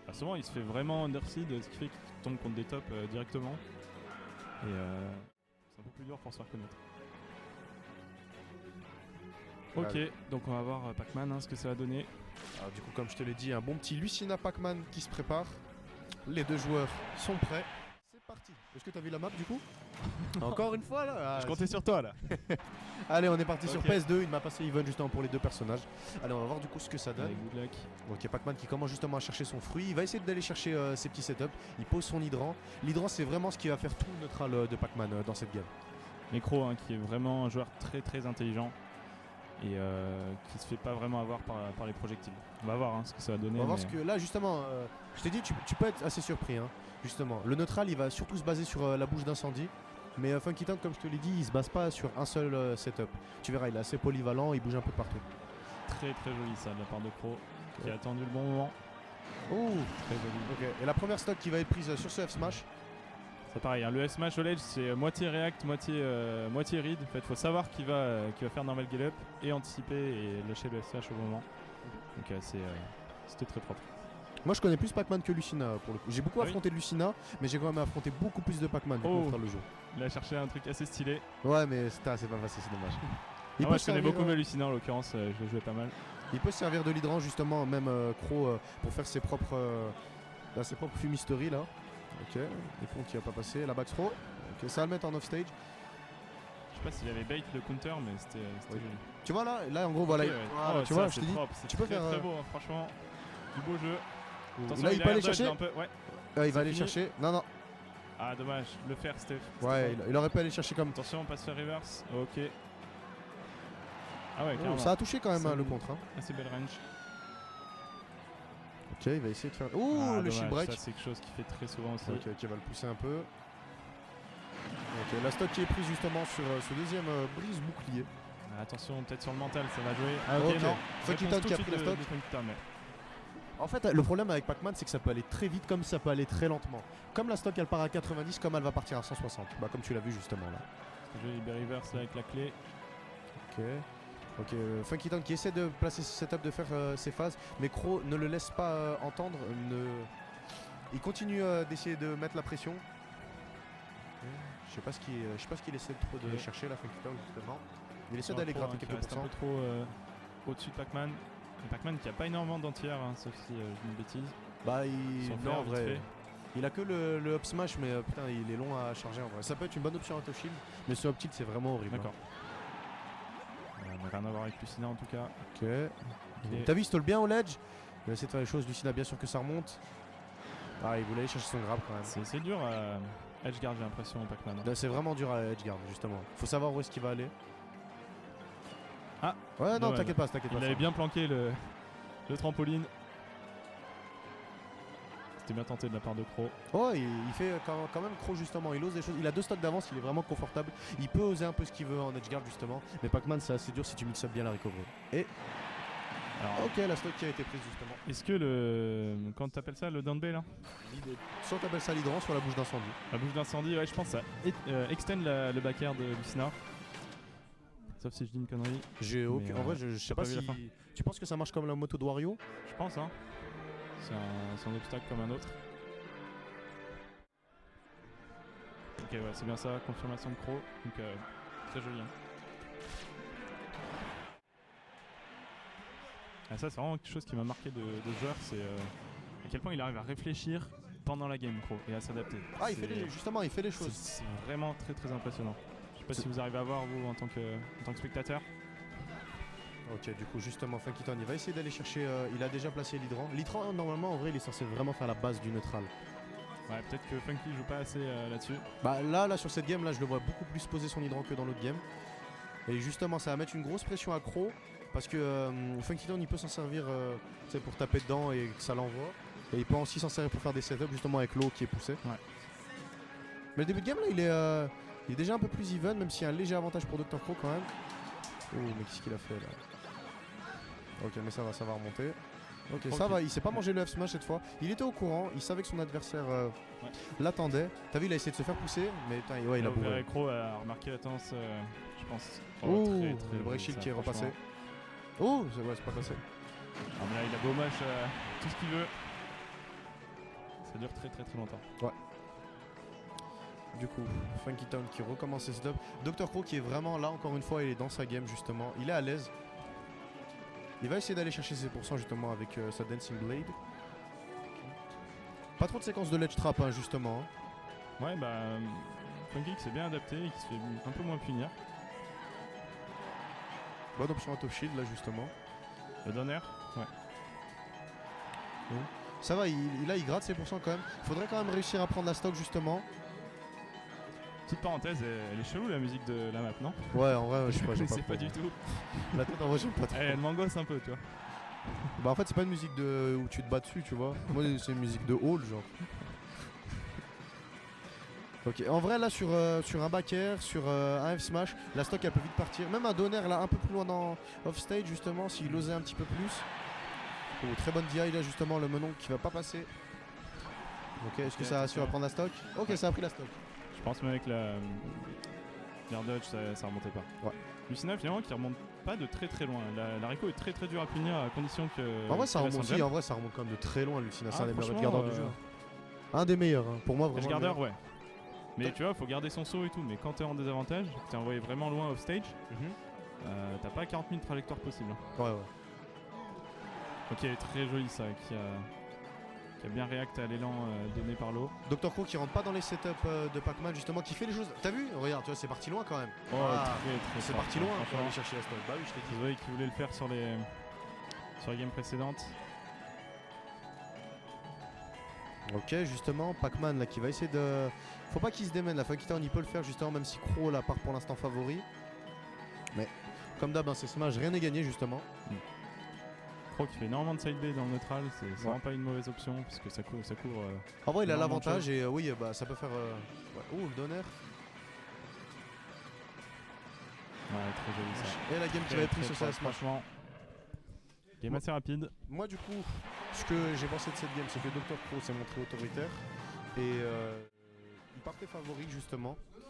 Bah, souvent il se fait vraiment underseed, ce qui fait qu'il tombe contre des tops directement. Et c'est un peu plus dur pour se faire connaître. Ok, donc on va voir Pac-Man, hein, ce que ça va donner. Alors, du coup, comme je te l'ai dit, un bon petit Lucina Pac-Man qui se prépare. Les deux joueurs sont prêts. C'est parti. Est-ce que tu as vu la map du coup? Encore une fois là. Je comptais sur toi là. Allez, on est parti sur Ok. PS2. Il m'a passé even justement pour les deux personnages. Allez, on va voir du coup ce que ça donne. Allez, good luck. Ok, Pac-Man qui commence justement à chercher son fruit. Il va essayer d'aller chercher ses petits setups. Il pose son hydrant. L'hydrant, c'est vraiment ce qui va faire tout le neutral de Pac-Man dans cette game. Necro, hein, qui est vraiment un joueur très très intelligent et qui se fait pas vraiment avoir par les projectiles. On va voir, hein, ce que ça va donner. On va voir ce que là justement, je t'ai dit, tu peux être assez surpris. Hein, justement, le neutral, il va surtout se baser sur la bouche d'incendie. Mais Funky Town, comme je te l'ai dit, il se base pas sur un seul setup. Tu verras, il est assez polyvalent, il bouge un peu partout. Très très joli ça de la part de Crow, qui a attendu le bon moment. Oh, Très joli. ok. Et la première stock qui va être prise sur ce F-Smash. C'est pareil, hein, le S-Smash au ledge c'est moitié react, moitié read. En fait, faut savoir qui va faire normal get up et anticiper et lâcher le S-Smash au bon moment. Donc c'était très propre. Moi, je connais plus Pac-Man que Lucina pour le coup. J'ai beaucoup Ah oui affronté Lucina, mais j'ai quand même affronté beaucoup plus de Pac-Man Oh. pour faire le jeu. Il a cherché un truc assez stylé. Ouais, mais c'est pas facile, c'est dommage. Ah, moi je connais servir, beaucoup mieux Lucina en l'occurrence, je le jouais pas mal. Il peut se servir de l'hydrant justement, même Crow, pour faire ses propres fumisteries là. Ok, les ponts qui va pas passer, la back throw. Ok, ça va le mettre en offstage. Je sais pas s'il avait bait le counter, mais c'était Oui. joli. Tu vois là en gros voilà, Ok, ouais. voilà, Oh, tu ça, vois, je c'est te dis. propre, c'est tu peux très, faire, très beau, hein, franchement. Du beau jeu. Attention, Là il peut a aller dodge chercher. un peu, ouais. Il va C'est aller fini. chercher. Non. Ah dommage, le faire c'était. Ouais, bon. il aurait pu aller chercher comme. Attention, on passe sur reverse. Ok. Ah ouais, Oh, carrément. ça a touché quand même Ça le nous- contre. Hein. Assez belle range. Ok, il va essayer de faire. Oh, Ah, le dommage, shield break. ça c'est quelque chose qu'il fait très souvent aussi. Ok, il va le pousser un peu. Ok, la stock qui est prise justement sur ce deuxième brise bouclier. Ah, attention, peut-être sur le mental, ça va jouer. Ah ok, Ok. non. Funky Réponse Town tout qui a de pris la suite de stock. Funky Town, mais En fait, le problème avec Pac-Man, c'est que ça peut aller très vite comme ça peut aller très lentement. Comme la stock elle part à 90, comme elle va partir à 160. Bah, comme tu l'as vu justement là. c'est joli, Berry reverse là avec la clé. Ok, Funky Town qui essaie de placer ses setups, de faire ses phases, mais Crow ne le laisse pas entendre. Il continue d'essayer de mettre la pression. Ok, je sais pas ce qu'il essaie trop de Ok. chercher là, Funky Town justement. Il essaie Sur d'aller Pro, gratter hein, qui quelques reste un pourcents. peu trop au-dessus de Pac-Man. Et Pac-Man qui a pas énormément d'entières, hein, sauf si je dis une bêtise. Bah, Son non, en fer, vite vrai. fait. Il a que le up smash, mais putain, il est long à charger en vrai. Ça peut être une bonne option auto shield, mais ce up tilt c'est vraiment horrible. D'accord. On n'a rien à voir avec Lucina en tout cas. Ok. T'as vu, il stole bien au ledge. Il va essayer de faire les choses. Lucina, bien sûr que ça remonte. Ah, il voulait aller chercher son grab quand même. C'est dur à edgeguard, j'ai l'impression, Pac-Man. Là, c'est vraiment dur à edgeguard, justement. Faut savoir où est-ce qu'il va aller. Ah. Ouais, non, Dommage. t'inquiète pas, t'inquiète Il pas. avait ça. bien planqué le trampoline. C'était bien tenté de la part de Crow. Oh, il fait quand même Crow justement. Il ose des choses. Il a 2 stocks d'avance, il est vraiment confortable. Il peut oser un peu ce qu'il veut en edgeguard justement. Mais Pac-Man, c'est assez dur si tu mix up bien la recovery. Et Alors, ok, la stock qui a été prise justement. est-ce que le. Comment t'appelles ça, le down B là? Soit t'appelles ça l'hydrant, soit la bouche d'incendie. La bouche d'incendie, ouais, je pense que ça extend le back air de Lucina. Sauf si je dis une connerie. J'ai aucun. Mais, En vrai, je sais t'as pas pas vu si. la fin. Tu penses que ça marche comme la moto de Wario? Je pense, hein. C'est un obstacle comme un autre. Ok, ouais, c'est bien ça, confirmation de Crow. Donc, très joli. Hein. Ah, ça, c'est vraiment quelque chose qui m'a marqué de ce joueur, c'est à quel point il arrive à réfléchir pendant la game, Crow, et à s'adapter. Ah, il C'est- fait les choses. C'est vraiment très très impressionnant. Je sais pas si vous arrivez à voir, vous, en tant que spectateur. Ok, du coup, justement, Funky Town, il va essayer d'aller chercher. Il a déjà placé l'hydrant. L'hydrant, normalement, en vrai, il est censé vraiment faire la base du neutral. Ouais, peut-être que Funky joue pas assez là-dessus. Bah là, sur cette game, là, je le vois beaucoup plus poser son hydrant que dans l'autre game. Et justement, ça va mettre une grosse pression à Crow. Parce que Funky Town, il peut s'en servir tu sais, pour taper dedans et que ça l'envoie. Et il peut aussi s'en servir pour faire des setups, justement, avec l'eau qui est poussée. Ouais. Mais le début de game, là, il est déjà un peu plus even, même s'il y a un léger avantage pour Dr. Crow quand même. Oh, mais qu'est-ce qu'il a fait là? Ok, mais ça va remonter. Ok, ça va, il s'est pas mangé le F-Smash cette fois. Il était au courant, il savait que son adversaire l'attendait. T'as vu, il a essayé de se faire pousser, mais putain, ouais, il a bourré. Crow a remarqué la tendance, je pense. Oh, très, très le break joli, shield ça, qui est franchement. repassé. Oh, c'est pas passé. Ah, mais là, il a beau match tout ce qu'il veut. ça dure très longtemps. Du coup, Funky Town qui recommence ses setups. Dr. Crow qui est vraiment là, encore une fois, il est dans sa game justement. Il est à l'aise. Il va essayer d'aller chercher ses pourcents justement avec sa Dancing Blade. Pas trop de séquences de ledge trap hein, justement. Ouais, bah. Funky qui s'est bien adapté et qui se fait un peu moins punir. Bonne option out of shield là justement. Le donner, ouais. Ça va, il gratte ses pourcents quand même. Faudrait quand même réussir à prendre la stock justement. Petite parenthèse, elle est chelou la musique de la map, non? Ouais, en vrai, je sais pas, j'aime C'est pas, pas du tout. La tête en vrai, j'aime pas trop. Elle m'angoisse un peu, tu vois. Bah en fait, c'est pas une musique où tu te bats dessus, tu vois. Moi, c'est une musique de hall, genre. Ok, en vrai, là, sur un back air, sur un F smash, la stock elle peut vite partir. Même un donner là, un peu plus loin dans off stage, justement, s'il osait un petit peu plus. Oh, très bonne DI là, justement, le menon qui va pas passer. Ok, est-ce que ça a réussi à prendre la stock? Ok, ça a pris la stock. Je pense même avec l'air dodge, ça remontait pas. Ouais. Lucina, finalement, qui remonte pas de très loin. La Rico est très dur à punir à condition que. En vrai, ça qu'elle remonte reste en aussi, jump. en vrai, ça remonte quand même de très loin, Lucina. C'est un des meilleurs franchement, gardeurs du jeu. Un des meilleurs, hein. Pour moi, vraiment. Edge le garder, meilleur. ouais. Mais tu vois, faut garder son saut et tout. Mais quand t'es en désavantage, que t'es envoyé vraiment loin off stage, t'as pas 40 000 trajectoires possibles. Hein. Ouais. Ok, très joli ça, qui a bien réacté à l'élan donné par l'eau. Dr. Crow qui rentre pas dans les setups de Pac-Man, justement, qui fait les choses. T'as vu? Regarde, tu vois, c'est parti loin quand même. Oh, Ah, très c'est fort, parti loin pour franchement. aller chercher la stock. Bah oui, je t'ai dit. Vous voyez qu'il voulait le faire sur les games précédentes. Ok, justement, Pac-Man là qui va essayer de. Faut pas qu'il se démène, la Funky Town il peut le faire justement, même si Crow là part pour l'instant favori. Mais comme d'hab, hein, c'est Smash, rien n'est gagné justement. Crow qui fait énormément de side B dans le neutral, c'est vraiment pas une mauvaise option parce que ça couvre. En vrai, il a énormément de l'avantage choses. et oui, bah ça peut faire. Ouais. Oh, le donner. Ouais, très joli ça. Et la game qui Très, va être prise très sur sa fort, Smash. franchement. Game assez rapide. Moi, du coup, ce que j'ai pensé de cette game, c'est que Dr. Crow s'est montré autoritaire et il partait favori justement.